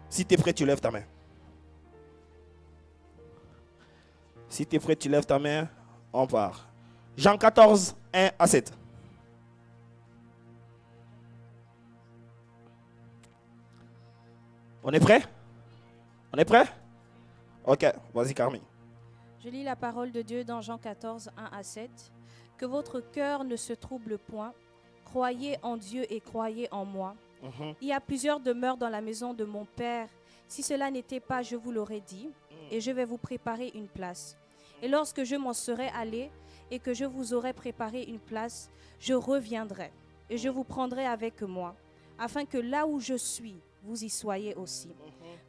Si tu es prêt, tu lèves ta main. Si tu es prêt, tu lèves ta main. On part. Jean 14, 1 à 7. On est prêt? On est prêt? Ok, vas-y Carmi. Je lis la parole de Dieu dans Jean 14, 1 à 7. Que votre cœur ne se trouble point. Croyez en Dieu et croyez en moi. Il y a plusieurs demeures dans la maison de mon Père. Si cela n'était pas, je vous l'aurais dit. Et je vais vous préparer une place. Et lorsque je m'en serai allé et que je vous aurai préparé une place, je reviendrai et je vous prendrai avec moi, afin que là où je suis, vous y soyez aussi.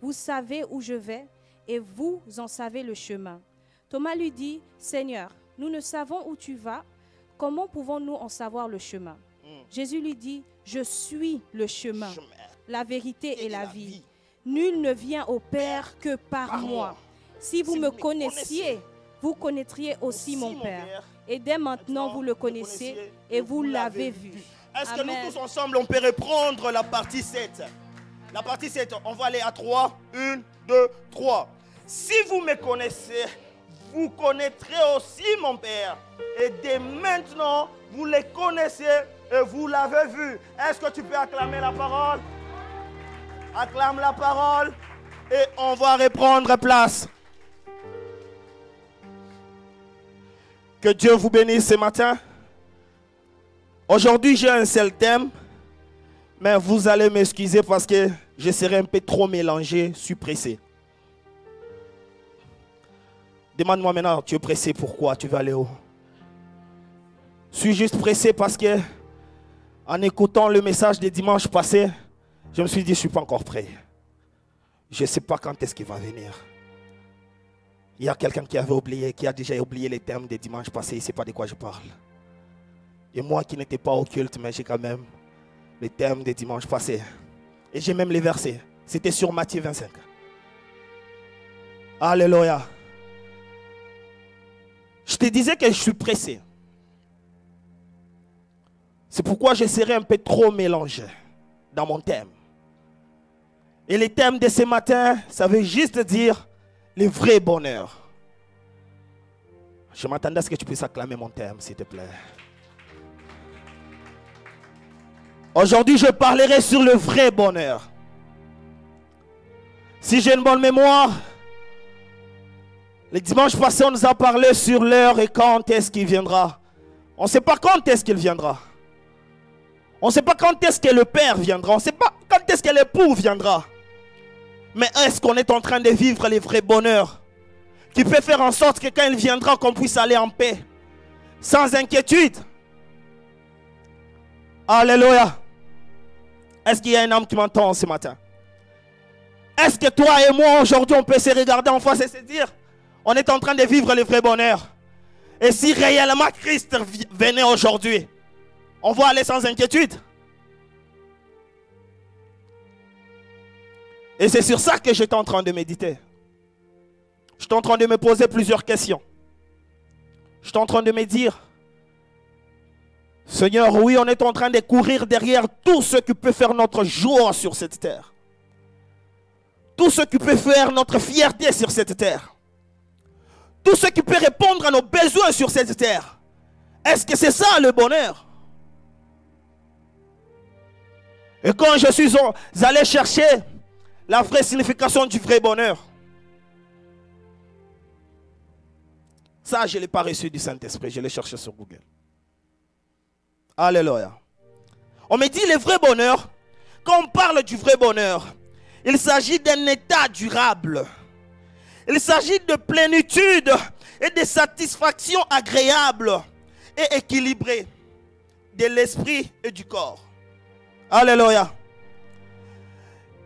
Vous savez où je vais et vous en savez le chemin. Thomas lui dit, Seigneur, nous ne savons où tu vas. Comment pouvons-nous en savoir le chemin? Jésus lui dit, je suis le chemin, la vérité et la vie. Nul ne vient au Père que par moi. Si vous me connaissiez, vous connaîtriez aussi mon Père. Et dès maintenant, vous le connaissez et vous l'avez vu. Est-ce que nous tous ensemble, on peut reprendre la partie 7? La partie 7, on va aller à 3. 1, 2, 3. Si vous me connaissez, vous connaîtrez aussi mon Père. Et dès maintenant, vous le connaissez et vous l'avez vu. Est-ce que tu peux acclamer la parole? Acclame la parole et on va reprendre place. Que Dieu vous bénisse ce matin. Aujourd'hui, j'ai un seul thème, mais vous allez m'excuser parce que je serai un peu trop mélangé, je suis pressé. Demande-moi maintenant, tu es pressé, pourquoi? Tu veux aller où? Je suis juste pressé parce que, en écoutant le message des dimanches passés, je me suis dit, je ne suis pas encore prêt. Je ne sais pas quand est-ce qu'il va venir. Il y a quelqu'un qui avait oublié, qui a déjà oublié les termes des dimanches passés, il ne sait pas de quoi je parle. Et moi qui n'étais pas au culte, mais j'ai quand même les termes des dimanches passés. Et j'ai même les versets. C'était sur Matthieu 25. Alléluia. Je te disais que je suis pressé. C'est pourquoi je serai un peu trop mélangé dans mon thème. Et le thème de ce matin, ça veut juste dire le vrai bonheur. Je m'attendais à ce que tu puisses acclamer mon thème, s'il te plaît. Aujourd'hui, je parlerai sur le vrai bonheur. Si j'ai une bonne mémoire, le dimanche passé, on nous a parlé sur l'heure et quand est-ce qu'il viendra. On ne sait pas quand est-ce qu'il viendra. On ne sait pas quand est-ce que le Père viendra. On ne sait pas quand est-ce que l'époux viendra. Mais est-ce qu'on est en train de vivre les vrais bonheurs qui peut faire en sorte que quand il viendra, qu'on puisse aller en paix, sans inquiétude? Alléluia. Est-ce qu'il y a un homme qui m'entend ce matin? Est-ce que toi et moi aujourd'hui on peut se regarder en face et se dire, on est en train de vivre le vrai bonheur? Et si réellement Christ venait aujourd'hui, on va aller sans inquiétude? Et c'est sur ça que j'étais en train de méditer. J'étais en train de me poser plusieurs questions. J'étais en train de me dire, Seigneur, oui, on est en train de courir derrière tout ce qui peut faire notre joie sur cette terre. Tout ce qui peut faire notre fierté sur cette terre. Tout ce qui peut répondre à nos besoins sur cette terre. Est-ce que c'est ça le bonheur? Et quand je suis allé chercher la vraie signification du vrai bonheur, ça, je ne l'ai pas reçu du Saint-Esprit, je l'ai cherché sur Google. Alléluia. On me dit le vrai bonheur, quand on parle du vrai bonheur, il s'agit d'un état durable. Il s'agit de plénitude et de satisfaction agréable et équilibrée de l'esprit et du corps. Alléluia.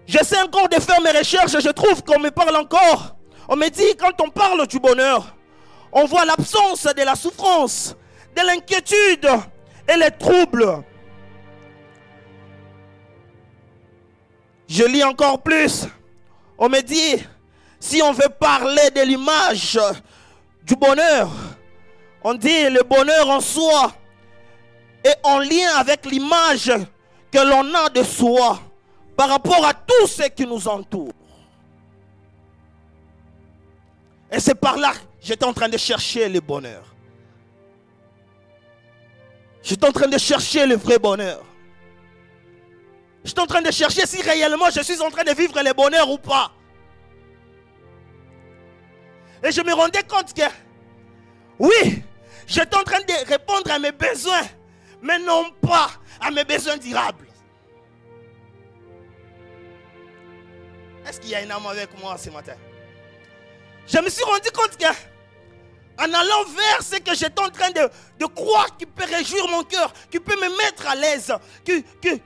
J'essaie encore de faire mes recherches et je trouve qu'on me parle encore. On me dit quand on parle du bonheur, on voit l'absence de la souffrance, de l'inquiétude et les troubles. Je lis encore plus. On me dit, si on veut parler de l'image du bonheur, on dit le bonheur en soi est en lien avec l'image que l'on a de soi par rapport à tout ce qui nous entoure. Et c'est par là que j'étais en train de chercher le bonheur. J'étais en train de chercher le vrai bonheur. J'étais en train de chercher si réellement je suis en train de vivre le bonheur ou pas. Et je me rendais compte que, oui, j'étais en train de répondre à mes besoins, mais non pas à mes besoins durables. Est-ce qu'il y a une âme avec moi ce matin? Je me suis rendu compte que, en allant vers ce que j'étais en train de croire qui peut réjouir mon cœur, qui peut me mettre à l'aise, qui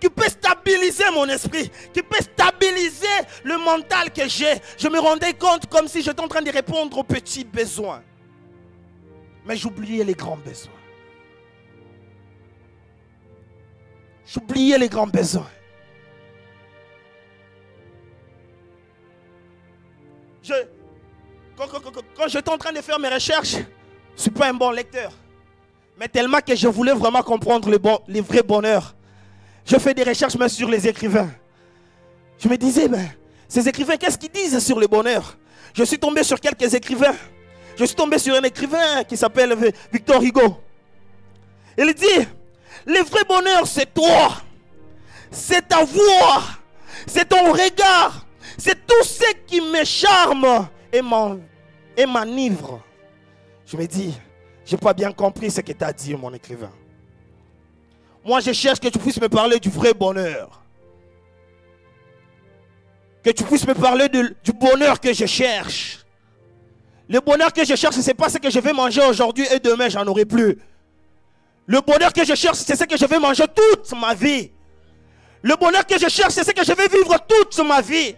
peut stabiliser mon esprit, qui peut stabiliser le mental que j'ai, je me rendais compte comme si j'étais en train de répondre aux petits besoins. Mais j'oubliais les grands besoins. J'oubliais les grands besoins. Quand j'étais en train de faire mes recherches, je ne suis pas un bon lecteur. Mais tellement que je voulais vraiment comprendre le vrai bonheur. Je fais des recherches même sur les écrivains. Je me disais, mais ces écrivains, qu'est-ce qu'ils disent sur le bonheur? Je suis tombé sur quelques écrivains. Je suis tombé sur un écrivain qui s'appelle Victor Hugo. Il dit, le vrai bonheur c'est toi. C'est ta voix. C'est ton regard. C'est tout ce qui me charme et m'enivre. Je me dis, je n'ai pas bien compris ce que tu as dit, mon écrivain. Moi, je cherche que tu puisses me parler du vrai bonheur. Que tu puisses me parler du bonheur que je cherche. Le bonheur que je cherche, ce n'est pas ce que je vais manger aujourd'hui et demain, j'en aurai plus. Le bonheur que je cherche, c'est ce que je vais manger toute ma vie. Le bonheur que je cherche, c'est ce que je vais vivre toute ma vie.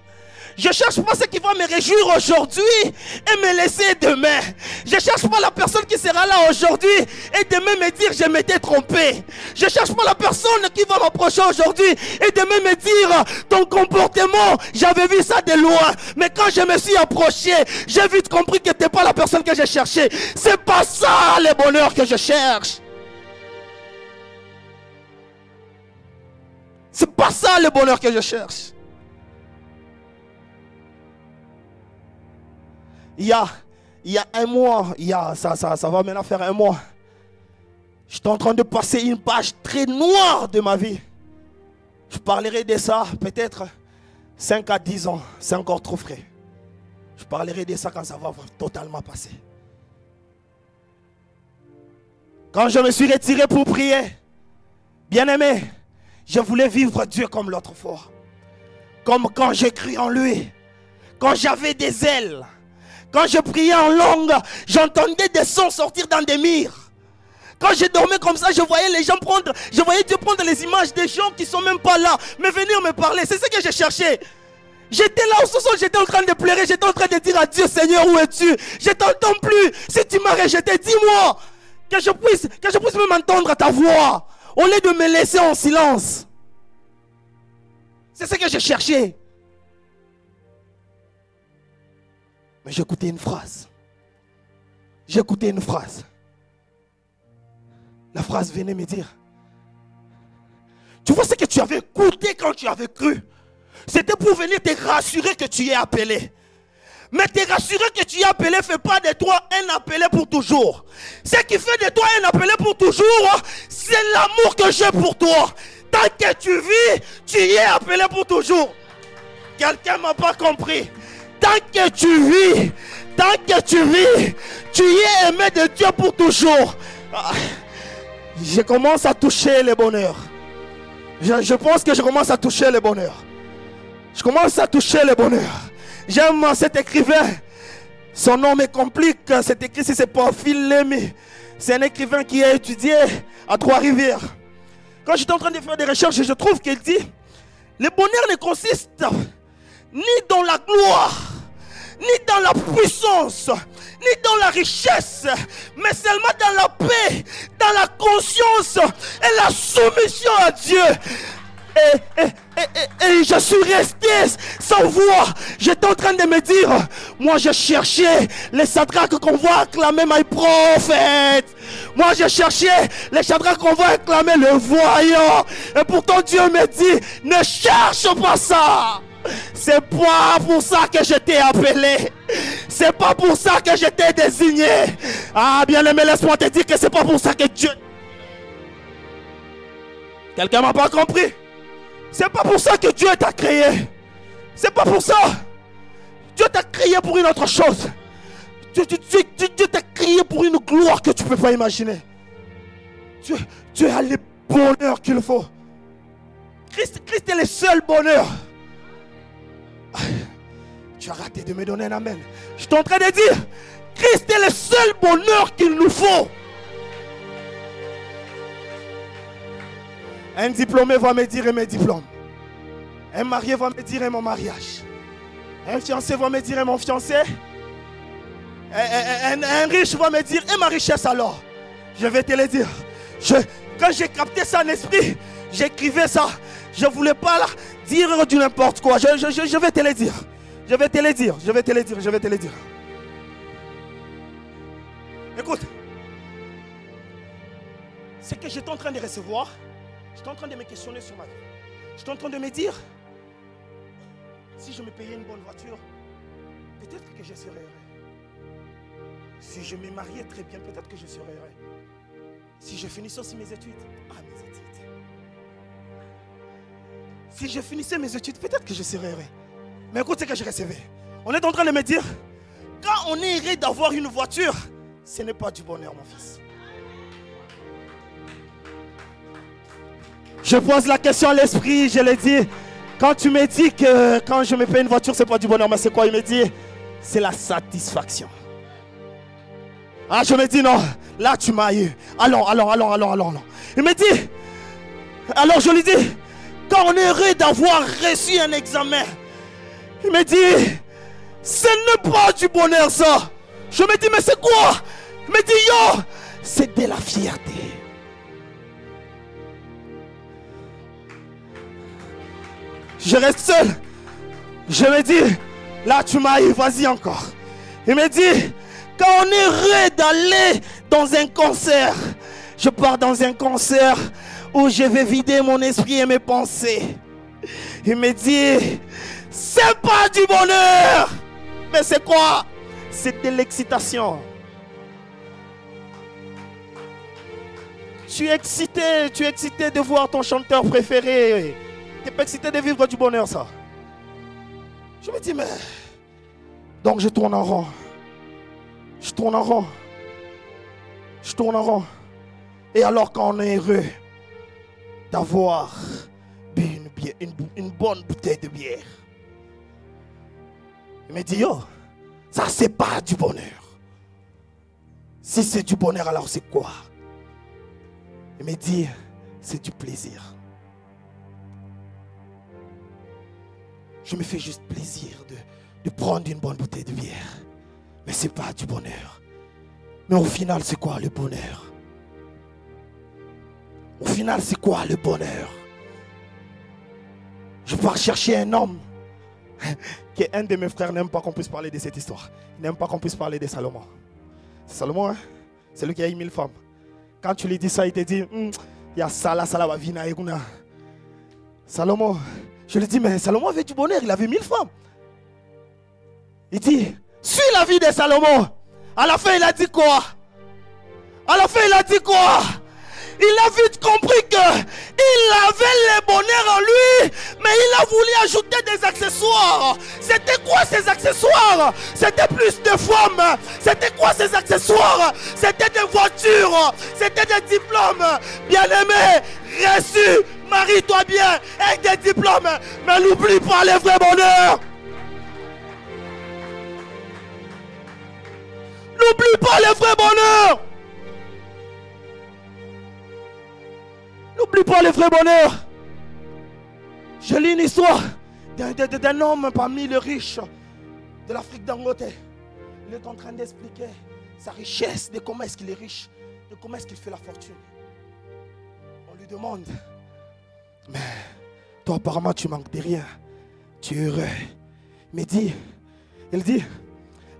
Je ne cherche pas ce qui va me réjouir aujourd'hui et me laisser demain. Je ne cherche pas la personne qui sera là aujourd'hui et demain me dire je m'étais trompé. Je ne cherche pas la personne qui va m'approcher aujourd'hui et demain me dire ton comportement, j'avais vu ça de loin. Mais quand je me suis approché, j'ai vite compris que tu n'es pas la personne que je cherchais. Ce n'est pas ça le bonheur que je cherche. Ce n'est pas ça le bonheur que je cherche. Il y a un mois, ça va maintenant faire un mois. J'étais en train de passer une page très noire de ma vie. Je parlerai de ça peut-être 5 à 10 ans. C'est encore trop frais. Je parlerai de ça quand ça va totalement passer. Quand je me suis retiré pour prier, bien aimé, je voulais vivre Dieu comme l'autre fois. Comme quand j'ai cru en lui. Quand j'avais des ailes. Quand je priais en langue, j'entendais des sons sortir dans des murs. Quand je dormais comme ça, je voyais les gens prendre, je voyais Dieu prendre les images des gens qui ne sont même pas là, mais venir me parler. C'est ce que je cherchais. J'étais là au sous-sol, j'étais en train de pleurer, j'étais en train de dire à Dieu, Seigneur, où es-tu? Je ne t'entends plus. Si tu m'as rejeté, dis-moi que je puisse même entendre ta voix, au lieu de me laisser en silence. C'est ce que je cherchais. Mais j'écoutais une phrase. J'écoutais une phrase. La phrase venait me dire, tu vois ce que tu avais écouté quand tu avais cru. C'était pour venir te rassurer que tu es appelé. Mais te rassurer que tu es appelé ne fait pas de toi un appelé pour toujours. Ce qui fait de toi un appelé pour toujours, c'est l'amour que j'ai pour toi. Tant que tu vis, tu y es appelé pour toujours. Quelqu'un ne m'a pas compris. Tant que tu vis, tu y es aimé de Dieu pour toujours. Je commence à toucher le bonheur. Je pense que je commence à toucher le bonheur. Je commence à toucher le bonheur. J'aime cet écrivain. Son nom me complique. C'est écrit si c'est pas Phil Lemmy. C'est un écrivain qui a étudié à Trois-Rivières. Quand j'étais en train de faire des recherches, je trouve qu'il dit, le bonheur ne consiste ni dans la gloire, ni dans la puissance, ni dans la richesse, mais seulement dans la paix, dans la conscience et la soumission à Dieu. Et je suis resté sans voix. J'étais en train de me dire, moi je cherchais les sadraques qu'on va acclamer my prophète. Moi je cherchais les sadraques qu'on va acclamer le voyant. Et pourtant Dieu me dit, ne cherche pas ça. C'est pas pour ça que je t'ai appelé. C'est pas pour ça que je t'ai désigné. Ah, bien-aimé, laisse-moi te dire que c'est pas pour ça que Dieu... Quelqu'un m'a pas compris? C'est pas pour ça que Dieu t'a créé. C'est pas pour ça. Dieu t'a créé pour une autre chose. Dieu t'a créé pour une gloire que tu ne peux pas imaginer. Dieu a le bonheur qu'il faut. Christ est le seul bonheur. Tu as raté de me donner un amen. Je suis en train de dire, Christ est le seul bonheur qu'il nous faut. Un diplômé va me dire mes diplômes. Un marié va me dire mon mariage. Un fiancé va me dire mon fiancé. Un riche va me dire, et ma richesse alors? Je vais te le dire. Quand j'ai capté ça en esprit, j'écrivais ça. Je ne voulais pas dire du n'importe quoi. Je vais te le dire. Je vais te le dire. Je vais te le dire. Je vais te le dire. Écoute. Ce que j'étais en train de recevoir, j'étais en train de me questionner sur ma vie. J'étais en train de me dire, si je me payais une bonne voiture, peut-être que je serais heureux. Si je me mariais très bien, peut-être que je serais heureux. Si je finissais aussi mes études, mes études. Si je finissais mes études, peut-être que je serais heureux. Mais écoute ce que je recevais. On est en train de me dire, quand on est heureux d'avoir une voiture, ce n'est pas du bonheur, mon fils. Je pose la question à l'esprit, je l'ai dit. Quand tu me dis que quand je me paye une voiture, ce n'est pas du bonheur, mais c'est quoi? Il me dit, c'est la satisfaction. Ah, je me dis non, là tu m'as eu. Allons. Il me dit, alors je lui dis, quand on est heureux d'avoir reçu un examen, il me dit, ce n'est pas du bonheur ça. Je me dis, mais c'est quoi? Il me dit, yo, c'est de la fierté. Je reste seul. Je me dis, là tu m'as eu, vas-y encore. Il me dit, quand on est heureux d'aller dans un concert, je pars dans un concert où je vais vider mon esprit et mes pensées. Il me dit, c'est pas du bonheur. Mais c'est quoi? C'est de l'excitation. Tu es excité de voir ton chanteur préféré. Tu n'es pas excité de vivre du bonheur, ça. Je me dis, mais... Donc je tourne en rond. Je tourne en rond. Je tourne en rond. Et alors quand on est heureux d'avoir bu une bonne bouteille de bière, il me dit, yo, ça c'est pas du bonheur. Si c'est du bonheur, alors c'est quoi? Il me dit, c'est du plaisir. Je me fais juste plaisir de prendre une bonne bouteille de bière. Mais ce n'est pas du bonheur. Mais au final, c'est quoi le bonheur? Au final, c'est quoi le bonheur? Je pars chercher un homme que un de mes frères n'aime pas qu'on puisse parler de cette histoire. Il n'aime pas qu'on puisse parler de Salomon. C'est Salomon, hein? C'est lui qui a eu 1000 femmes. Quand tu lui dis ça, il te dit, il y a Salah va vina eguna. Salomon, je lui dis, mais Salomon avait du bonheur, il avait 1000 femmes. Il dit, suis la vie de Salomon. À la fin, il a dit quoi? À la fin, il a dit quoi? Il a vite compris qu'il avait le bonheur en lui, mais il a voulu ajouter des accessoires. C'était quoi ces accessoires? C'était plus de femmes. C'était quoi ces accessoires? C'était des voitures. C'était des diplômes. Bien-aimé, reçu, marie-toi bien avec des diplômes. Mais n'oublie pas le vrai bonheur. N'oublie pas le vrai bonheur. N'oublie pas le vrai bonheur. Je lis une histoire d'un homme parmi les riches de l'Afrique d'Angote. Il est en train d'expliquer sa richesse, de comment est-ce qu'il est riche, de comment est-ce qu'il fait la fortune. On lui demande, mais toi apparemment tu manques de rien, tu es heureux. Mais il dit,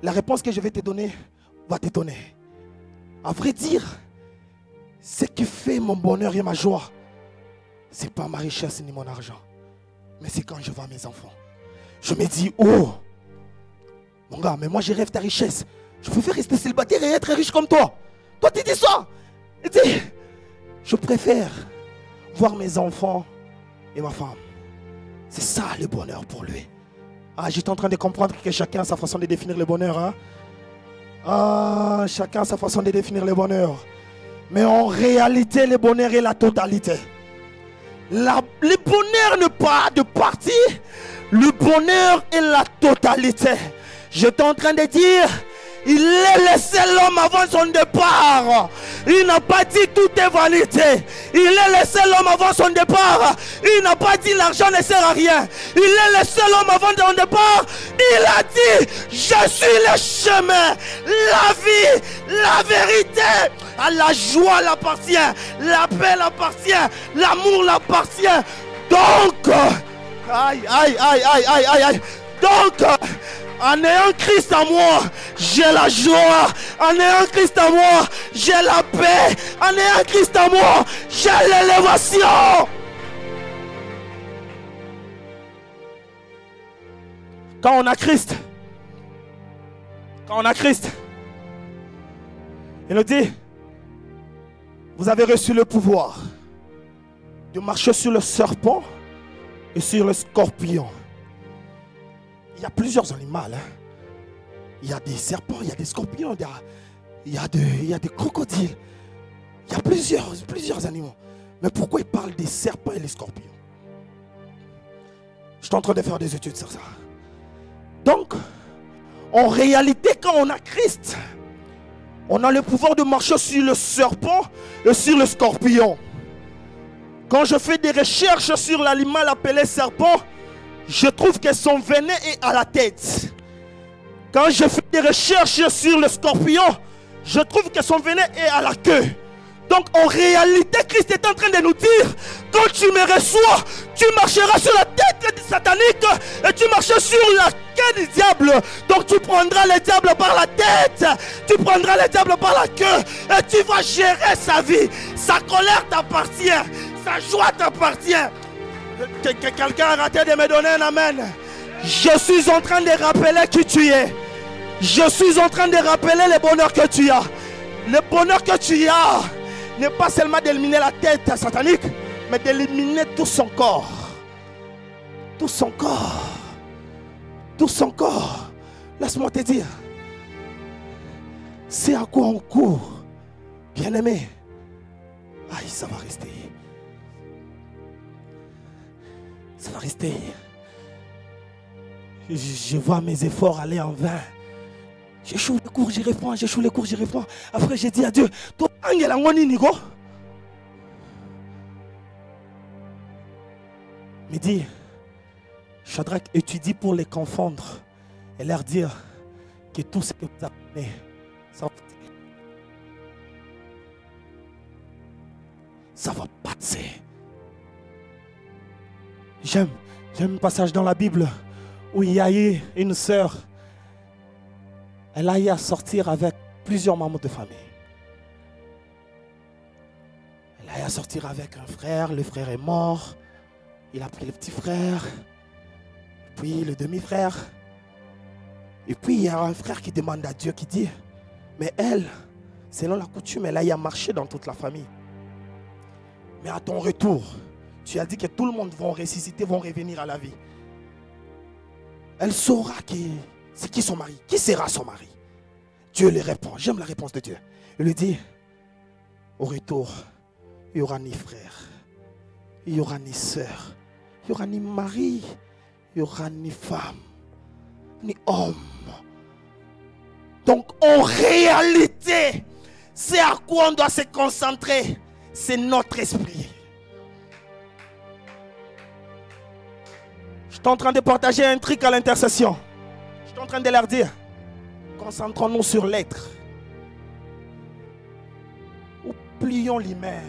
la réponse que je vais te donner va t'étonner. À vrai dire, ce qui fait mon bonheur et ma joie, ce n'est pas ma richesse ni mon argent, mais c'est quand je vois mes enfants. Je me dis, oh, Mon gars, mais moi je rêve ta richesse. Je préfère rester célibataire et être riche comme toi. Toi tu dis ça. Il dit, je préfère voir mes enfants et ma femme. C'est ça le bonheur pour lui. Ah, j'étais en train de comprendre que chacun a sa façon de définir le bonheur. Hein? Ah, chacun a sa façon de définir le bonheur. Mais en réalité, le bonheur est la totalité. Le bonheur n'est pas de partie. Le bonheur est la totalité. J'étais en train de dire, il est laissé l'homme avant son départ. Il n'a pas dit tout est vanité. Il est laissé l'homme avant son départ. Il n'a pas dit l'argent ne sert à rien. Il est laissé l'homme avant son départ. Il a dit, je suis le chemin, la vie, la vérité. À la joie l'appartient, la paix l'appartient, l'amour l'appartient. Donc, aïe, aïe, aïe, aïe, aïe, aïe, aïe. Donc, en ayant Christ en moi, j'ai la joie. En ayant Christ en moi, j'ai la paix. En ayant Christ en moi, j'ai l'élévation. Quand on a Christ, il nous dit, vous avez reçu le pouvoir de marcher sur le serpent et sur le scorpion. Il y a plusieurs animaux. Hein. Il y a des serpents, il y a des scorpions, il y a des crocodiles. Il y a plusieurs animaux. Mais pourquoi il parle des serpents et des scorpions? Je suis en train de faire des études sur ça. Donc, en réalité, quand on a Christ, on a le pouvoir de marcher sur le serpent et sur le scorpion. Quand je fais des recherches sur l'animal appelé serpent, je trouve que son venin est à la tête. Quand je fais des recherches sur le scorpion, je trouve que son venin est à la queue. Donc en réalité, Christ est en train de nous dire, quand tu me reçois, tu marcheras sur la tête du satanique et tu marcheras sur la queue du diable. Donc tu prendras le diable par la tête, tu prendras le diable par la queue et tu vas gérer sa vie. Sa colère t'appartient, sa joie t'appartient. Quelqu'un a raté de me donner un amen. Je suis en train de rappeler qui tu es. Je suis en train de rappeler le bonheur que tu as. Le bonheur que tu as n'est pas seulement d'éliminer la tête satanique, mais d'éliminer tout son corps. Tout son corps. Tout son corps. Laisse-moi te dire. C'est à quoi on court. Bien-aimé. Aïe, ça va rester. Ça va rester. Je vois mes efforts aller en vain. J'échoue les cours, j'y réponds, j'échoue les cours, j'y réponds. Après, j'ai dit à Dieu, toi, Angela Ngoni Nigo. Mais dit, Shadrach étudie pour les confondre et leur dire que tout ce que vous apprenez, ça va passer. J'aime un passage dans la Bible où il y a eu une sœur. Elle a eu à sortir avec plusieurs membres de famille. Elle a eu à sortir avec un frère. Le frère est mort. Il a pris le petit frère. Puis le demi-frère. Et puis il y a un frère qui demande à Dieu, qui dit, mais elle, selon la coutume, elle a eu à marcher dans toute la famille. Mais à ton retour, tu as dit que tout le monde va ressusciter, vont revenir à la vie. Elle saura qui c'est qui son mari. Qui sera son mari? Dieu lui répond. J'aime la réponse de Dieu. Il lui dit, au retour, il n'y aura ni frère, il n'y aura ni sœur, il n'y aura ni mari, il n'y aura ni femme, ni homme. Donc en réalité, c'est à quoi on doit se concentrer. C'est notre esprit. Je suis en train de partager un truc à l'intercession. Je suis en train de leur dire, concentrons-nous sur l'être. Oublions l'humain.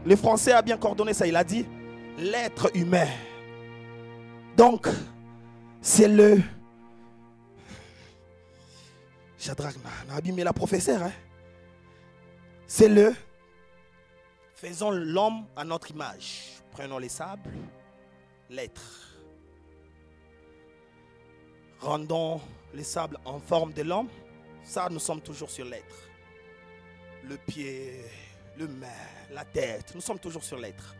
Le français a bien coordonné ça. Il a dit l'être humain. Donc, c'est le... Shadrach n'a abîmé la professeure. Hein? C'est le... Faisons l'homme à notre image. Prenons les sables, l'être. Rendons les sables en forme de l'homme. Ça, nous sommes toujours sur l'être. Le pied, le main, la tête. Nous sommes toujours sur l'être.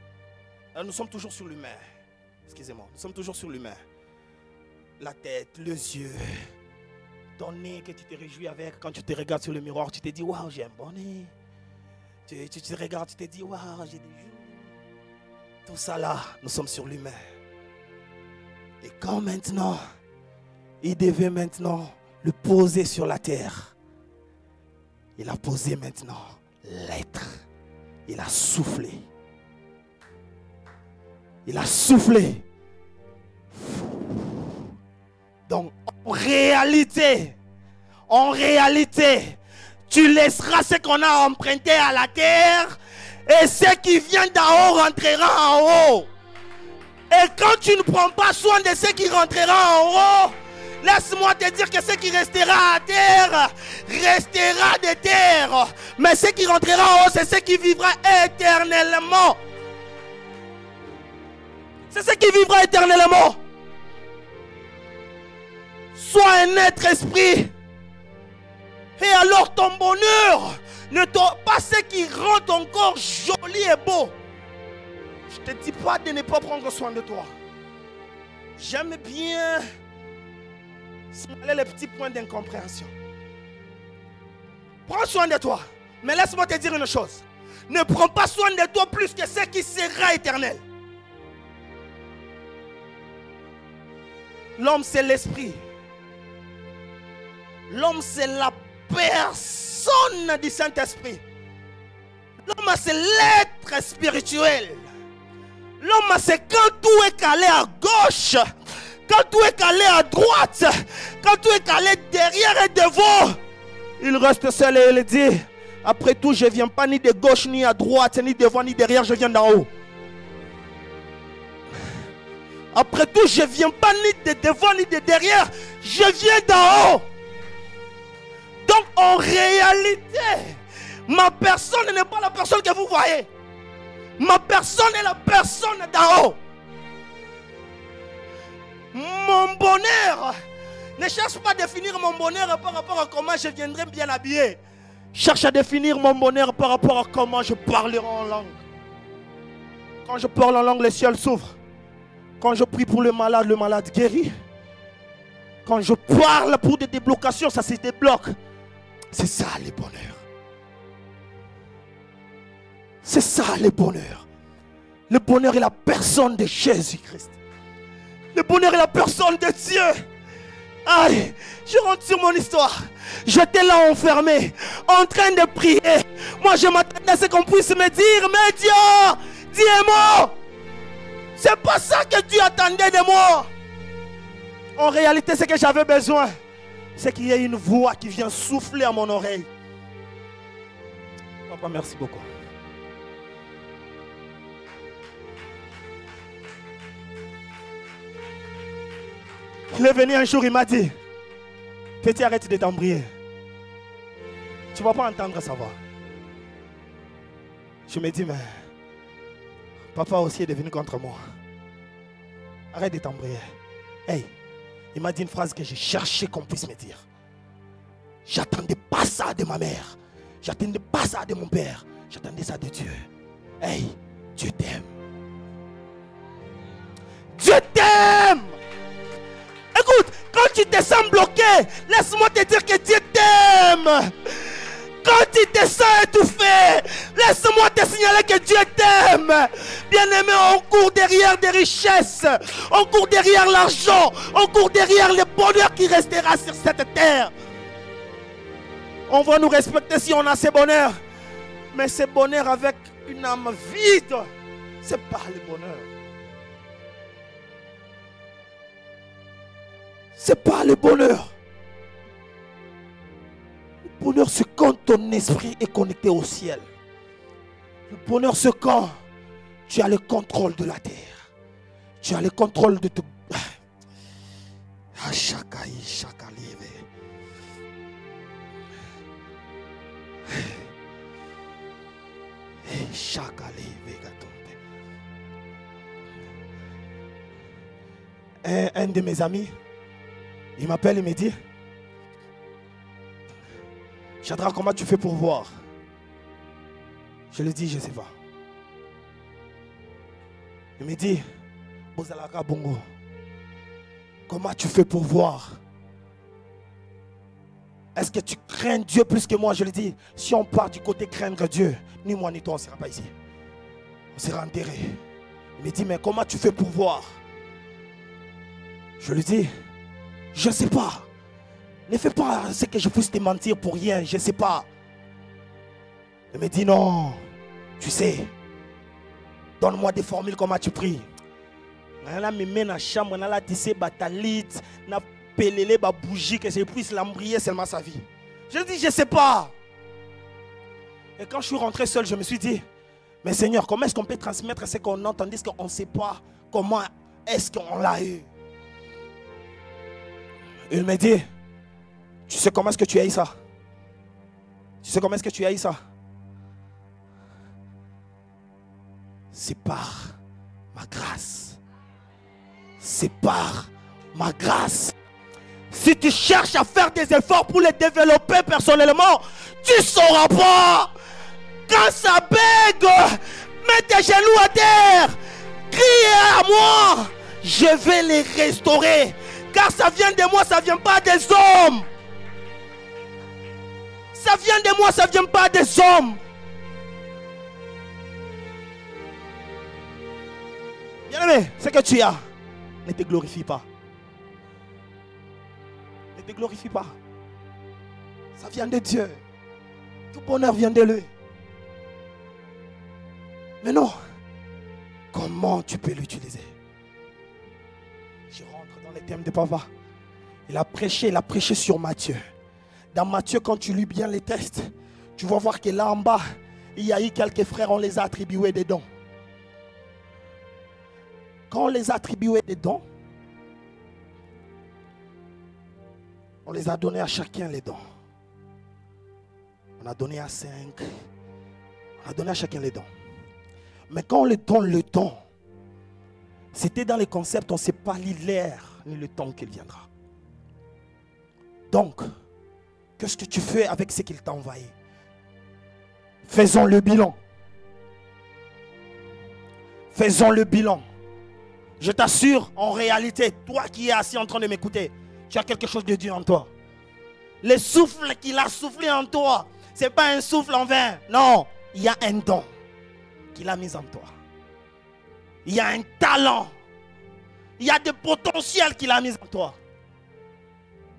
Nous sommes toujours sur l'humain. Excusez-moi. Nous sommes toujours sur l'humain. La tête, les yeux. Ton nez que tu te réjouis avec. Quand tu te regardes sur le miroir, tu te dis, waouh, j'ai un bon nez. Tu te regardes, tu te dis, waouh, j'ai des joues. Tout ça là, nous sommes sur l'humain. Et quand maintenant, il devait maintenant le poser sur la terre. Il a posé maintenant l'être. Il a soufflé. Il a soufflé. Donc, en réalité, tu laisseras ce qu'on a emprunté à la terre et ce qui vient d'en haut rentrera en haut. Et quand tu ne prends pas soin de ce qui rentrera en haut, laisse-moi te dire que ce qui restera à terre, restera de terre. Mais ce qui rentrera en haut, c'est ce qui vivra éternellement. C'est ce qui vivra éternellement. Sois un être esprit. Et alors ton bonheur ne pas ce qui rend ton corps joli et beau. Je ne te dis pas de ne pas prendre soin de toi. J'aime bien signaler les petits points d'incompréhension. Prends soin de toi. Mais laisse-moi te dire une chose. Ne prends pas soin de toi plus que ce qui sera éternel. L'homme, c'est l'esprit. L'homme, c'est la personne du Saint-Esprit. L'homme, c'est l'être spirituel. L'homme, c'est quand tout est calé à gauche, quand tout est calé à droite, quand tout est calé derrière et devant, il reste seul et il dit, après tout, je ne viens pas ni de gauche, ni à droite, ni devant, ni derrière, je viens d'en haut. Après tout, je ne viens pas ni de devant, ni de derrière, je viens d'en haut. Donc, en réalité, ma personne n'est pas la personne que vous voyez. Ma personne est la personne d'en haut. Mon bonheur, ne cherche pas à définir mon bonheur par rapport à comment je viendrai bien habillé. Cherche à définir mon bonheur par rapport à comment je parlerai en langue. Quand je parle en langue, le ciel s'ouvre. Quand je prie pour le malade guérit. Quand je parle pour des déblocations, ça se débloque. C'est ça le bonheur. C'est ça le bonheur. Le bonheur est la personne de Jésus-Christ. Le bonheur est la personne de Dieu. Aïe, je rentre sur mon histoire. J'étais là enfermé, en train de prier. Moi, je m'attendais à ce qu'on puisse me dire, mais Dieu, dis-moi. C'est pas ça que Dieu attendait de moi. En réalité, ce que j'avais besoin, c'est qu'il y ait une voix qui vient souffler à mon oreille. Papa, merci beaucoup. Il est venu un jour, il m'a dit, petit, arrête de t'embrouiller. Tu ne vas pas entendre sa voix. Je me dis, mais papa aussi est devenu contre moi. Arrête de t'embrouiller. Hey, il m'a dit une phrase que j'ai cherché qu'on puisse me dire. J'attendais pas ça de ma mère. J'attendais pas ça de mon père. J'attendais ça de Dieu. Hey, Dieu t'aime. Dieu t'aime. Écoute, quand tu te sens bloqué, laisse-moi te dire que Dieu t'aime. Quand tu te sens étouffé, laisse-moi te signaler que Dieu t'aime. Bien-aimé, on court derrière des richesses, on court derrière l'argent, on court derrière le bonheur qui restera sur cette terre. On va nous respecter si on a ce bonheur. Mais ce bonheur avec une âme vide, ce n'est pas le bonheur. Ce n'est pas le bonheur. Le bonheur, c'est quand ton esprit est connecté au ciel. Le bonheur, c'est quand tu as le contrôle de la terre. Tu as le contrôle de tout. Un de mes amis, Il m'appelle, il me dit, Shadrach, comment tu fais pour voir? Je lui dis, je ne sais pas. Il me dit, Bozalaka Bongo, comment tu fais pour voir? Est-ce que tu crains Dieu plus que moi? Je lui dis, si on part du côté craindre Dieu, ni moi ni toi, on ne sera pas ici. On sera enterré. Il me dit, mais comment tu fais pour voir? Je lui dis, je ne sais pas. Ne fais pas ce que je puisse te mentir pour rien. Je ne sais pas. Il me dit, non. Tu sais. Donne-moi des formules, comment tu pries. Je me mets dans la chambre, je tissé batalit, je pelé ba bougie, que je puisse l'embrayer seulement sa vie. Je dis, je ne sais pas. Et quand je suis rentré seul, je me suis dit, mais Seigneur, comment est-ce qu'on peut transmettre ce qu'on entend, tandis qu'on ne sait pas comment est-ce qu'on l'a eu? Il me dit, tu sais comment est-ce que tu as eu ça? Tu sais comment est-ce que tu as eu ça? C'est par ma grâce. C'est par ma grâce. Si tu cherches à faire des efforts pour les développer personnellement, tu ne sauras pas. Quand ça bègue, mets tes genoux à terre. Crie à moi. Je vais les restaurer. Car ça vient de moi, ça ne vient pas des hommes. Ça vient de moi, ça ne vient pas des hommes. Bien-aimé, ce que tu as, ne te glorifie pas. Ne te glorifie pas. Ça vient de Dieu. Tout bonheur vient de lui. Mais non, comment tu peux l'utiliser? Je rentre dans les thèmes de papa. Il a prêché sur Matthieu. Dans Matthieu, quand tu lis bien les textes, tu vas voir que là en bas, il y a eu quelques frères, on les a attribués des dons. Quand on les a attribués des dons, on les a donnés à chacun les dons. On a donné à 5. On a donné à chacun les dons. Mais quand on les donne le don, c'était dans les concepts, on ne sait pas l'heure ni le temps qu'il viendra. Donc, qu'est-ce que tu fais avec ce qu'il t'a envoyé? Faisons le bilan. Faisons le bilan. Je t'assure, en réalité, toi qui es assis en train de m'écouter, tu as quelque chose de Dieu en toi. Le souffle qu'il a soufflé en toi, ce n'est pas un souffle en vain. Non, il y a un don qu'il a mis en toi. Il y a un talent. Il y a des potentiels qu'il a mis en toi.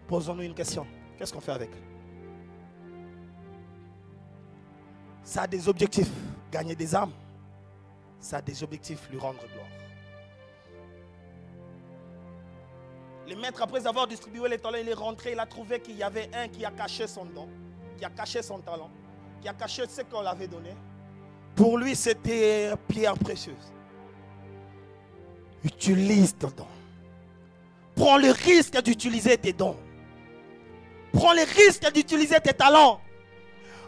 Posons-nous une question. Qu'est-ce qu'on fait avec? Ça a des objectifs. Gagner des âmes. Ça a des objectifs. Lui rendre gloire. Le maître, après avoir distribué les talents, il est rentré. Il a trouvé qu'il y avait un qui a caché son don. Qui a caché son talent. Qui a caché ce qu'on l'avait donné. Pour lui, c'était pierre précieuse. Utilise ton don. Prends le risque d'utiliser tes dons. Prends le risque d'utiliser tes talents.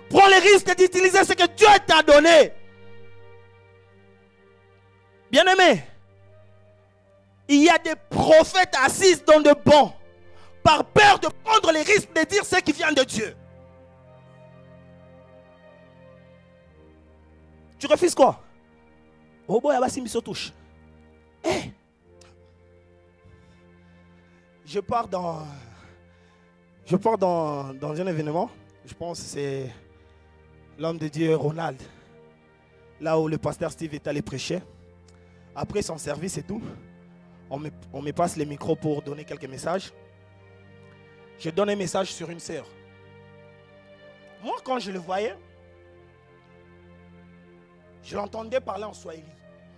Prends le risque d'utiliser ce que Dieu t'a donné. Bien-aimé, il y a des prophètes assis dans de bancs par peur de prendre les risques de dire ce qui vient de Dieu. Tu refuses quoi? Oh boy, Abassim se touche. Hey. Je pars dans un événement. Je pense que c'est l'homme de Dieu Ronald. Là où le pasteur Steve est allé prêcher. Après son service et tout, on me passe les micros pour donner quelques messages. Je donne un message sur une sœur. Moi, quand je le voyais, je l'entendais parler en Swahili,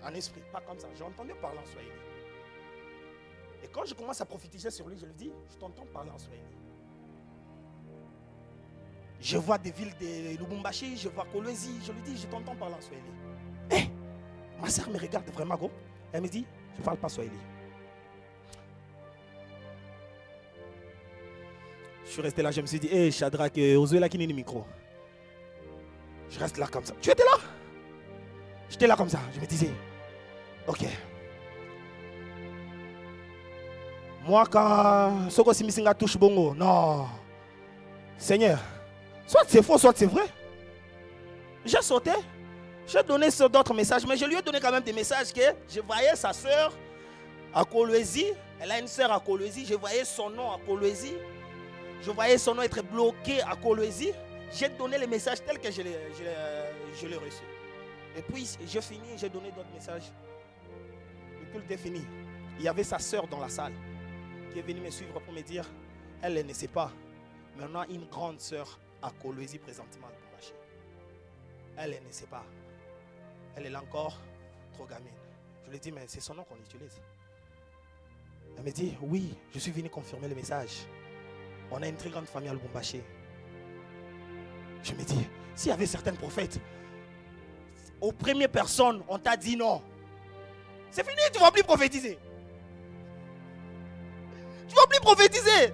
en esprit, pas comme ça. Je l'entendais parler en Swahili. Et quand je commence à prophétiser sur lui, je lui dis, je t'entends parler en Swahili. Je vois des villes de Lubumbashi, je vois Kolwezi, je lui dis, je t'entends parler en Swahili. Hey, ma soeur me regarde vraiment gros. Elle me dit, je ne parle pas Swahili. Je suis resté là, je me suis dit, hey Shadrach, osez là qui n'est le micro. Je reste là comme ça. Tu étais là? J'étais là comme ça, je me disais, ok. Moi, quand Soko Simisinga touche bongo, non. Seigneur, soit c'est faux, soit c'est vrai. J'ai sauté. J'ai donné d'autres messages, mais je lui ai donné quand même des messages que je voyais sa soeur à Kolwezi. Elle a une soeur à Kolwezi. Je voyais son nom à Kolwezi. Je voyais son nom être bloqué à Kolwezi. J'ai donné les messages tels que je l'ai reçu. Et puis, j'ai fini, j'ai donné d'autres messages. Le culte est fini. Il y avait sa soeur dans la salle qui est venue me suivre pour me dire, elle ne sait pas. Mais on a une grande soeur à Kolwezi présentement. Elle ne sait pas. Elle est là encore trop gamine. Je lui ai dit, mais c'est son nom qu'on utilise. Elle me dit, oui, je suis venu confirmer le message. On a une très grande famille à Lubumbashi. Je me dis, s'il y avait certains prophètes, aux premières personnes, on t'a dit non. C'est fini, tu ne vas plus prophétiser. Tu ne vas plus prophétiser.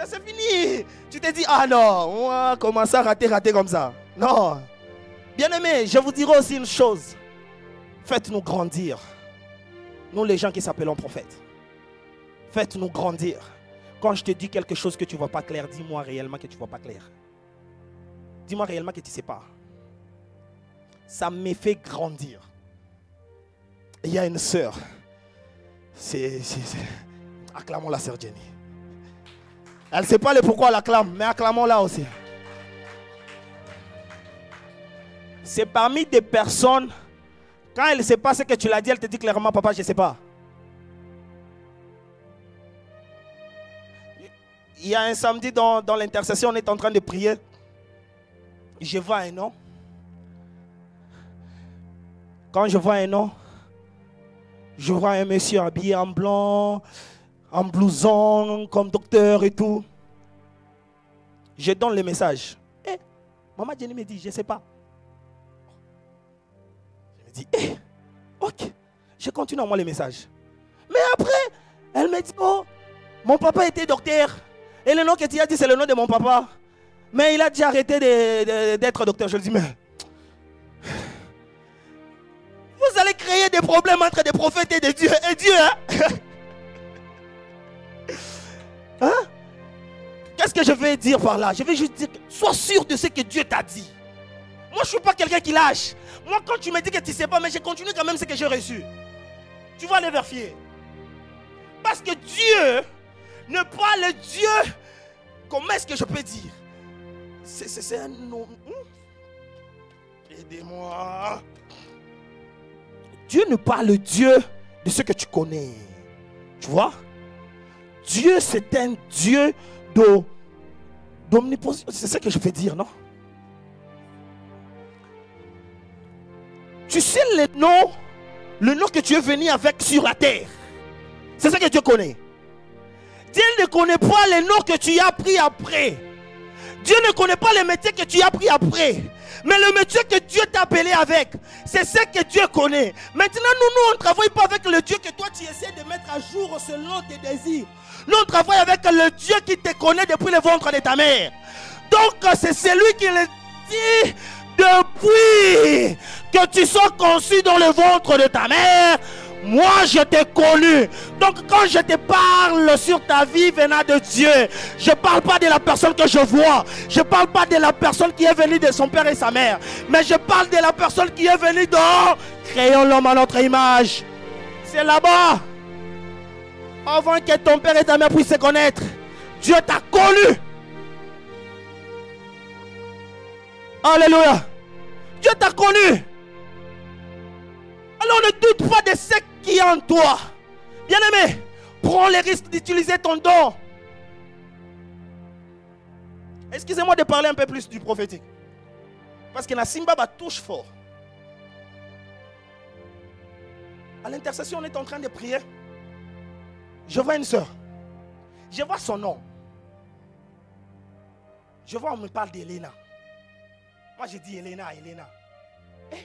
C'est fini. Tu t'es dit, ah non, moi, comment ça rater comme ça? Non. Bien-aimés, je vous dirai aussi une chose. Faites-nous grandir. Nous, les gens qui s'appellent prophètes. Faites-nous grandir. Quand je te dis quelque chose que tu ne vois pas clair, dis-moi réellement que tu ne vois pas clair. Dis-moi réellement que tu ne sais pas. Ça me fait grandir. Il y a une sœur. Acclamons la sœur Jenny. Elle ne sait pas le pourquoi elle acclame, mais acclamons-la aussi. C'est parmi des personnes, quand elle ne sait pas ce que tu l'as dit, elle te dit clairement, papa, je ne sais pas. Il y a un samedi dans l'intercession, on est en train de prier. Je vois un nom. Quand je vois un nom, je vois un monsieur habillé en blanc, en blouson, comme docteur et tout. Je donne le message. Eh, maman Jenny me dit, je ne sais pas. Je me dis, eh, ok. Je continue à moi les messages. Mais après, elle me dit, oh, mon papa était docteur. Et le nom que tu as dit, c'est le nom de mon papa. Mais il a déjà arrêté d'être docteur. Je lui dis, mais vous allez créer des problèmes entre des prophètes et Dieu. Hein? Hein? Qu'est-ce que je vais dire par là? Je vais juste dire, sois sûr de ce que Dieu t'a dit. Moi, je ne suis pas quelqu'un qui lâche. Moi, quand tu me dis que tu ne sais pas, mais je continue quand même ce que j'ai reçu. Tu vas aller vérifier. Parce que Dieu ne pas le Dieu. Comment est-ce que je peux dire? C'est un nom. Aidez-moi. Dieu ne pas le Dieu de ce que tu connais. Tu vois? Dieu, c'est un Dieu d'omnipotence. C'est ça que je veux dire, non? Tu sais le nom que tu es venu avec sur la terre. C'est ça que Dieu connaît. Dieu ne connaît pas les noms que tu as appris après. Dieu ne connaît pas les métiers que tu as appris après. Mais le métier que Dieu t'a appelé avec, c'est ce que Dieu connaît. Maintenant, nous on ne travaille pas avec le Dieu que toi tu essaies de mettre à jour selon tes désirs. Nous on travaille avec le Dieu qui te connaît depuis le ventre de ta mère. Donc c'est celui qui le dit depuis que tu sois conçu dans le ventre de ta mère. Moi, je t'ai connu. Donc, quand je te parle sur ta vie venant de Dieu, je ne parle pas de la personne que je vois. Je ne parle pas de la personne qui est venue de son père et sa mère. Mais je parle de la personne qui est venue dans créons l'homme à notre image. C'est là-bas. Avant que ton père et ta mère puissent se connaître, Dieu t'a connu. Alléluia. Dieu t'a connu. Alors ne doute pas de ce qui est en toi. Bien-aimé, prends le risque d'utiliser ton don. Excusez-moi de parler un peu plus du prophétique. Parce que la Simba touche fort. À l'intercession, on est en train de prier. Je vois une soeur. Je vois son nom. Je vois, on me parle d'Elena. Moi, je dis Elena. Eh,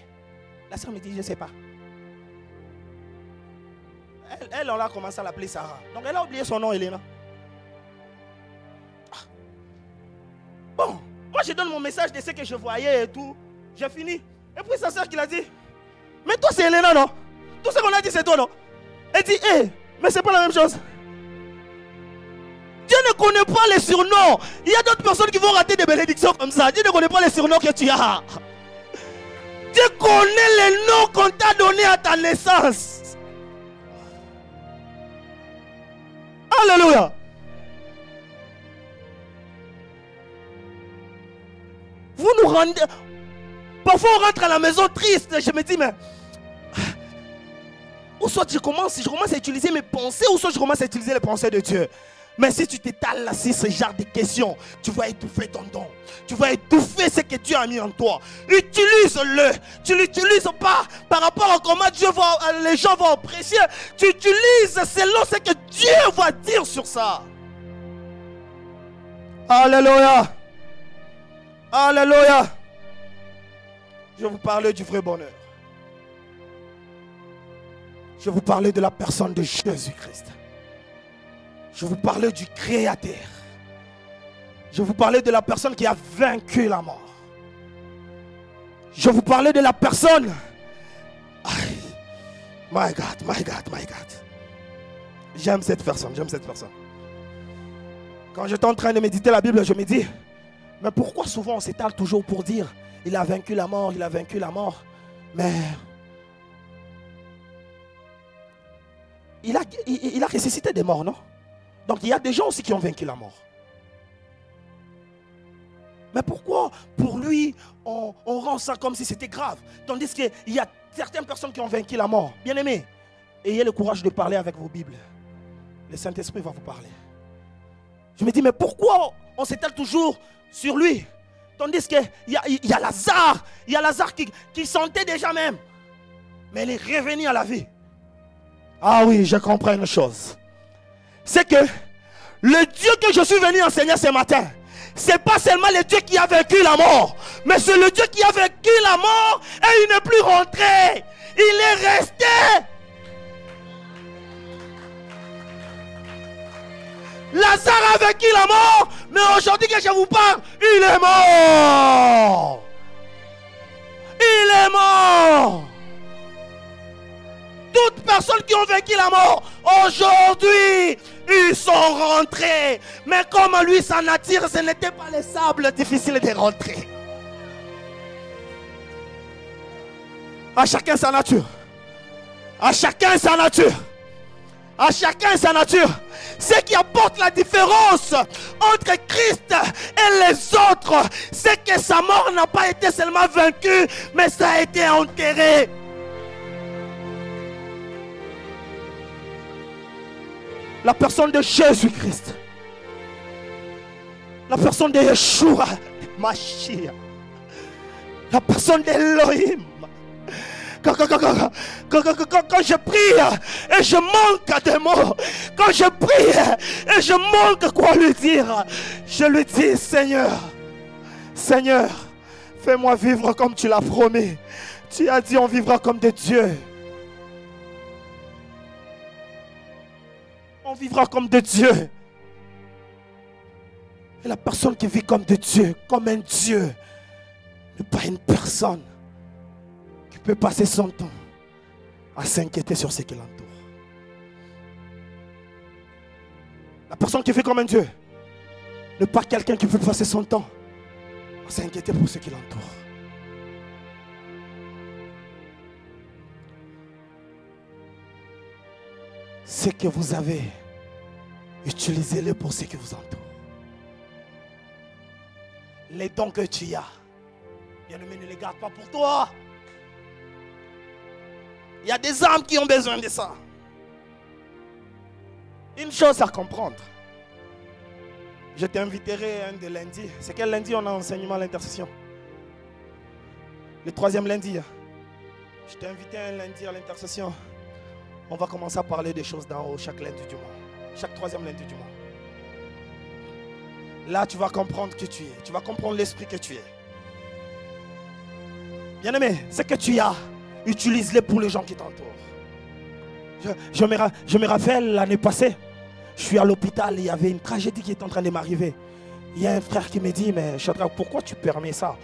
la soeur me dit, je ne sais pas. Elle, on a commencé à l'appeler Sarah. Donc, elle a oublié son nom, Elena. Ah. Bon, moi, je donne mon message de ce que je voyais et tout. J'ai fini. Et puis, sa soeur qui l'a dit, mais toi, c'est Elena, non? Tout ce qu'on a dit, c'est toi, non? Elle dit, hé, Mais c'est pas la même chose. Dieu ne connaît pas les surnoms. Il y a d'autres personnes qui vont rater des bénédictions comme ça. Dieu ne connaît pas les surnoms que tu as. Dieu connaît les noms qu'on t'a donnés à ta naissance. Alléluia. Vous nous rendez... Parfois on rentre à la maison triste. Je me dis mais... Ou soit je commence à utiliser mes pensées, ou soit je commence à utiliser les pensées de Dieu. Mais si tu t'étales là sur ce genre de questions, tu vas étouffer ton don. Tu vas étouffer ce que Dieu a mis en toi. Utilise-le. Tu ne l'utilises pas par rapport à comment les gens vont apprécier. Tu utilises selon ce que Dieu va dire sur ça. Alléluia. Alléluia. Je vais vous parler du vrai bonheur. Je vais vous parler de la personne de Jésus-Christ. Je vais vous parler du Créateur. Je vais vous parler de la personne qui a vaincu la mort. Je vais vous parler de la personne. My God, my God, my God. J'aime cette personne, j'aime cette personne. Quand j'étais en train de méditer la Bible, je me dis, mais pourquoi souvent on s'étale toujours pour dire, il a vaincu la mort, il a vaincu la mort. Mais il a ressuscité des morts, non? Donc il y a des gens aussi qui ont vaincu la mort. Mais pourquoi pour lui on rend ça comme si c'était grave? Tandis qu'il y a certaines personnes qui ont vaincu la mort. Bien aimés, ayez le courage de parler avec vos Bibles. Le Saint-Esprit va vous parler. Je me dis mais pourquoi on s'étale toujours sur lui? Tandis qu'il y a Lazare. Il y a Lazare qui sentait déjà même. Mais il est revenu à la vie. Ah oui, je comprends une chose. C'est que le Dieu que je suis venu enseigner ce matin, ce n'est pas seulement le Dieu qui a vaincu la mort, mais c'est le Dieu qui a vaincu la mort et il n'est plus rentré. Il est resté. Lazare a vaincu la mort, mais aujourd'hui que je vous parle, il est mort. Il est mort. Toutes personnes qui ont vaincu la mort, aujourd'hui, ils sont rentrés. Mais comme lui s'en attire, ce n'était pas les sables difficiles de rentrer. À chacun sa nature. À chacun sa nature. À chacun sa nature. Ce qui apporte la différence entre Christ et les autres, c'est que sa mort n'a pas été seulement vaincue, mais ça a été enterré. La personne de Jésus-Christ. La personne de Yeshua, Mashiach. La personne d'Elohim. Quand je prie et je manque de mots, quand je prie et je manque quoi lui dire, je lui dis Seigneur, Seigneur, fais-moi vivre comme tu l'as promis. Tu as dit on vivra comme des dieux. On vivra comme des dieux. Et la personne qui vit comme des dieux, comme un Dieu, n'est pas une personne qui peut passer son temps à s'inquiéter sur ce qui l'entoure. La personne qui vit comme un Dieu n'est pas quelqu'un qui peut passer son temps à s'inquiéter pour ce qui l'entoure. Ce que vous avez, utilisez-le pour ce qui vous entoure. Les dons que tu as, bien-aimé, ne les garde pas pour toi. Il y a des âmes qui ont besoin de ça. Une chose à comprendre. Je t'inviterai un de lundi. C'est quel lundi on a enseignement à l'intercession? Le 3e lundi. Je t'ai invité un lundi à l'intercession. On va commencer à parler des choses d'en haut chaque lundi du mois. Chaque 3e lundi du mois. Là, tu vas comprendre qui tu es. Tu vas comprendre l'esprit que tu es. Bien-aimé, ce que tu as, utilise-le pour les gens qui t'entourent. Je me rappelle l'année passée, je suis à l'hôpital, il y avait une tragédie qui est en train de m'arriver. Il y a un frère qui me dit, mais Shadrach, pourquoi tu permets ça?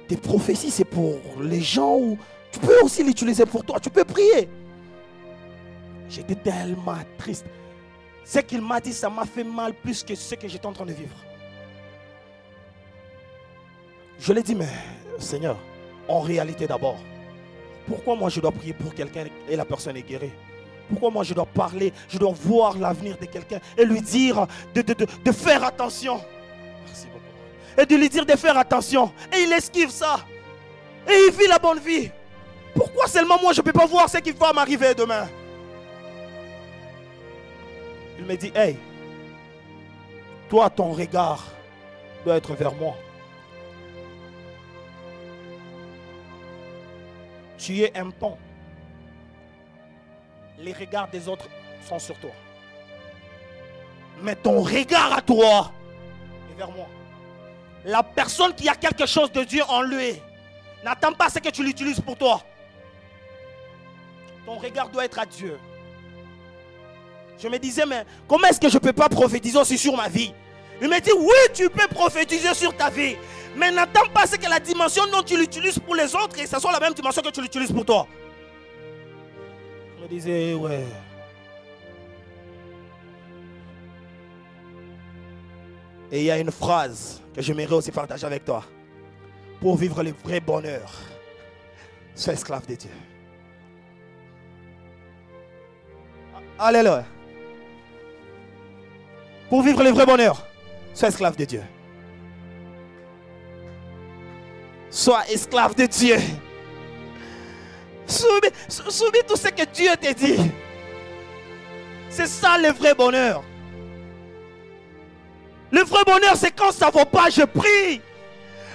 Tes prophéties, c'est pour les gens ou tu peux aussi l'utiliser pour toi, tu peux prier. J'étais tellement triste. Ce qu'il m'a dit, ça m'a fait mal plus que ce que j'étais en train de vivre. Je lui ai dit, mais Seigneur, en réalité d'abord, pourquoi moi je dois prier pour quelqu'un et la personne est guérie? Pourquoi moi je dois parler, je dois voir l'avenir de quelqu'un et lui dire de faire attention? Merci beaucoup. Et de lui dire de faire attention. Et il esquive ça. Et il vit la bonne vie. Pourquoi seulement moi je ne peux pas voir ce qui va m'arriver demain? Il me dit, hey, toi ton regard doit être vers moi. Tu es un pont. Les regards des autres sont sur toi. Mais ton regard à toi est vers moi. La personne qui a quelque chose de Dieu en lui n'attend pas ce que tu l'utilises pour toi. Ton regard doit être à Dieu. Je me disais, mais comment est-ce que je ne peux pas prophétiser aussi sur ma vie? Il me dit, oui, tu peux prophétiser sur ta vie. Mais n'attends pas ce que la dimension dont tu l'utilises pour les autres et que ce soit la même dimension que tu l'utilises pour toi. Je me disais, ouais. Et il y a une phrase que j'aimerais aussi partager avec toi. Pour vivre le vrai bonheur, sois esclave de Dieu. Alléluia. Pour vivre le vrai bonheur, sois esclave de Dieu. Sois esclave de Dieu. Subis tout ce que Dieu te dit. C'est ça le vrai bonheur. Le vrai bonheur, c'est quand ça ne va pas, je prie.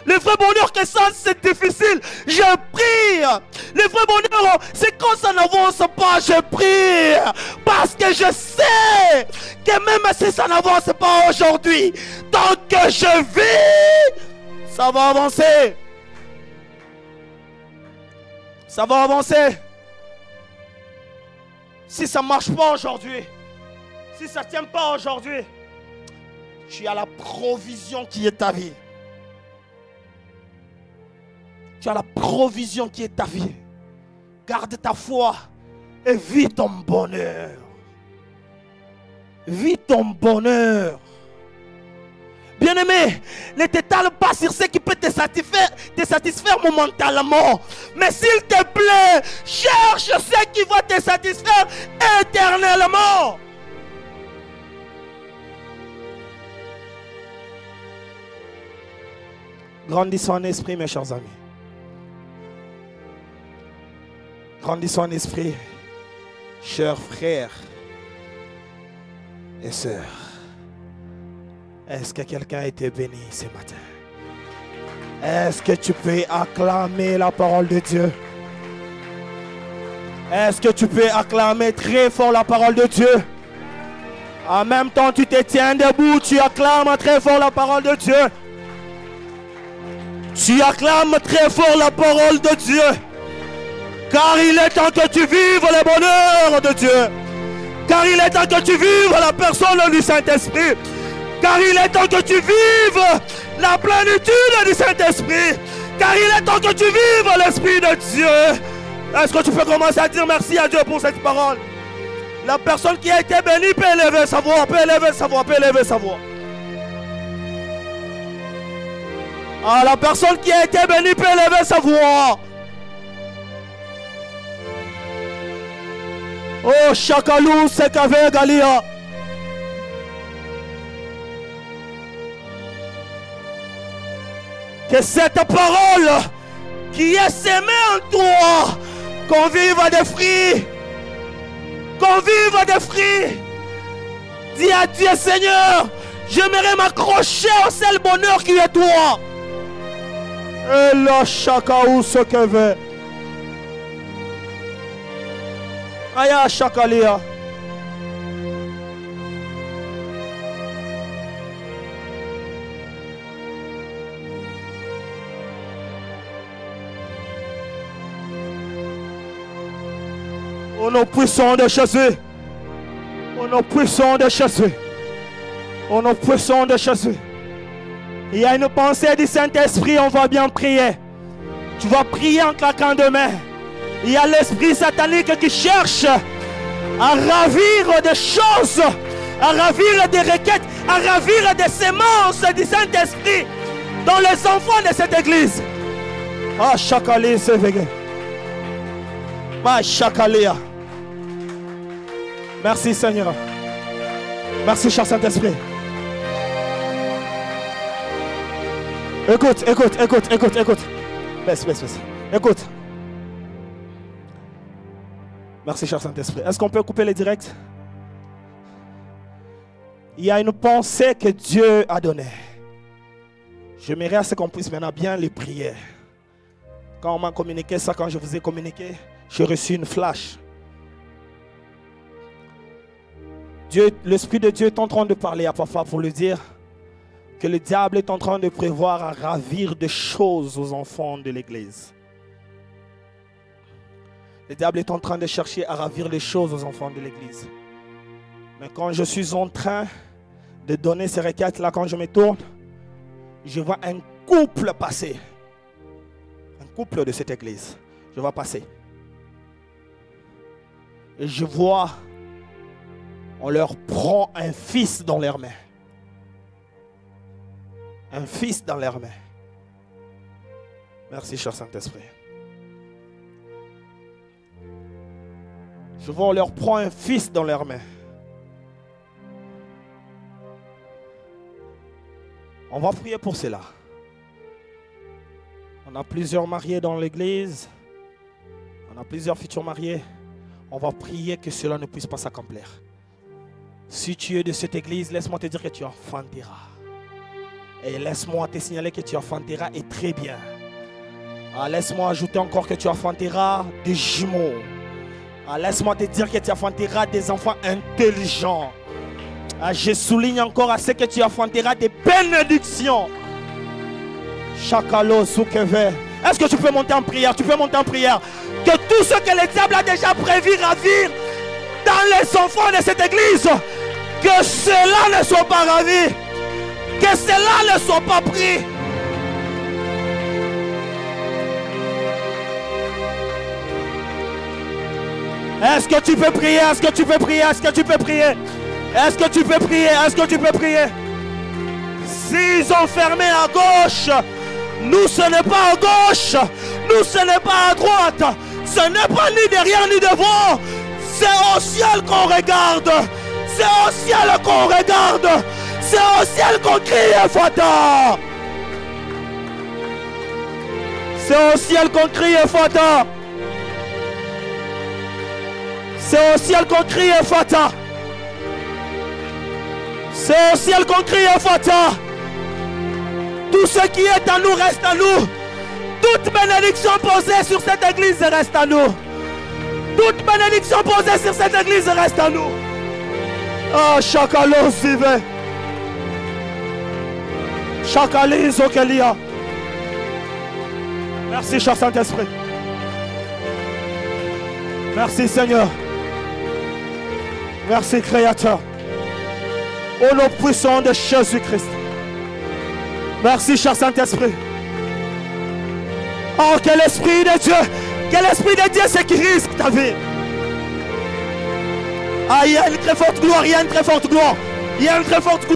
Le vrai bonheur, que ça c'est difficile, je prie. Le vrai bonheur, c'est quand ça n'avance pas, je prie. Parce que je sais que même si ça n'avance pas aujourd'hui, tant que je vis, ça va avancer. Ça va avancer. Si ça ne marche pas aujourd'hui, si ça ne tient pas aujourd'hui, tu as la provision qui est ta vie. Tu as la provision qui est ta vie. Garde ta foi et vis ton bonheur. Vis ton bonheur. Bien-aimé, ne t'étale pas sur ce qui peut te satisfaire momentanément. Mais s'il te plaît, cherche ce qui va te satisfaire éternellement. Grandissons en esprit, mes chers amis. Grandissons en esprit, chers frères et sœurs. Est-ce que quelqu'un a été béni ce matin? Est-ce que tu peux acclamer la parole de Dieu? Est-ce que tu peux acclamer très fort la parole de Dieu? En même temps, tu te tiens debout, tu acclames très fort la parole de Dieu. Tu acclames très fort la parole de Dieu. Car il est temps que tu vives le bonheur de Dieu. Car il est temps que tu vives la personne du Saint-Esprit. Car il est temps que tu vives la plénitude du Saint-Esprit. Car il est temps que tu vives l'Esprit de Dieu. Est-ce que tu peux commencer à dire merci à Dieu pour cette parole? La personne qui a été bénie peut élever sa voix, peut élever sa voix, peut élever sa voix. Ah, la personne qui a été bénie peut élever sa voix. Oh, Chakalou, Sekave, Galia. Que cette parole qui est semée en toi, qu'on vive des fruits, qu'on vive des fruits. Dis à Dieu, Seigneur, j'aimerais m'accrocher au seul bonheur qui est toi. Et là, Chakaou, Sekave. Aya Chakalia. Au nom puissant de Jésus. Au nom puissant de Jésus. Au nom puissant de Jésus. Il y a une pensée du Saint-Esprit, on va bien prier. Tu vas prier en claquant de mains. Il y a l'esprit satanique qui cherche à ravir des choses, à ravir des requêtes, à ravir des semences du Saint-Esprit dans les enfants de cette église. Ah, Chakali, c'est vrai. Ma Chakalia. Merci Seigneur. Merci cher Saint-Esprit. Écoute. Baisse. Écoute. Merci cher Saint-Esprit. Est-ce qu'on peut couper les directs? Il y a une pensée que Dieu a donnée. J'aimerais à ce qu'on puisse maintenant bien les prier. Quand on m'a communiqué ça, quand je vous ai communiqué, j'ai reçu une flash. L'Esprit de Dieu est en train de parler à papa pour lui dire que le diable est en train de prévoir à ravir des choses aux enfants de l'église. Le diable est en train de chercher à ravir les choses aux enfants de l'église. Mais quand je suis en train de donner ces requêtes-là, quand je me tourne, je vois un couple passer. Un couple de cette église. Je vois passer. Et je vois, on leur prend un fils dans leurs mains. Un fils dans leurs mains. Merci, cher Saint-Esprit. Je vois, on leur prend un fils dans leurs mains. On va prier pour cela. On a plusieurs mariés dans l'église. On a plusieurs futurs mariés. On va prier que cela ne puisse pas s'accomplir. Si tu es de cette église, laisse-moi te dire que tu enfanteras. Et laisse-moi te signaler que tu enfanteras et très bien. Laisse-moi ajouter encore que tu enfanteras des jumeaux. Laisse-moi te dire que tu enfanteras des enfants intelligents. Je souligne encore à ce que tu enfanteras des bénédictions. Chakalo Soukeve. Est-ce que tu peux monter en prière? Tu peux monter en prière. Que tout ce que le diable a déjà prévu ravir dans les enfants de cette église, que cela ne soit pas ravi. Que cela ne soit pas pris. Est-ce que tu peux prier? Est-ce que tu peux prier? Est-ce que tu peux prier? Est-ce que tu peux prier? Est-ce que tu peux prier? S'ils ont fermé à gauche, nous ce n'est pas à gauche, nous ce n'est pas à droite, ce n'est pas ni derrière ni devant, c'est au ciel qu'on regarde, c'est au ciel qu'on regarde, c'est au ciel qu'on crie Fata. C'est au ciel qu'on crie Fata. C'est au ciel qu'on crie Fata. C'est au ciel qu'on crie Fata. Tout ce qui est à nous reste à nous. Toute bénédiction posée sur cette église reste à nous. Toute bénédiction posée sur cette église reste à nous. Ah, Chakalo Sive. Chakali Zokelia. Merci, cher Saint-Esprit. Merci, Seigneur. Merci, Créateur. Au nom puissant de Jésus-Christ. Merci, cher Saint-Esprit. Oh, quel esprit de Dieu c'est qui risque ta vie. Ah, il y a une très forte gloire, il y a une très forte gloire. Il y a une très forte gloire.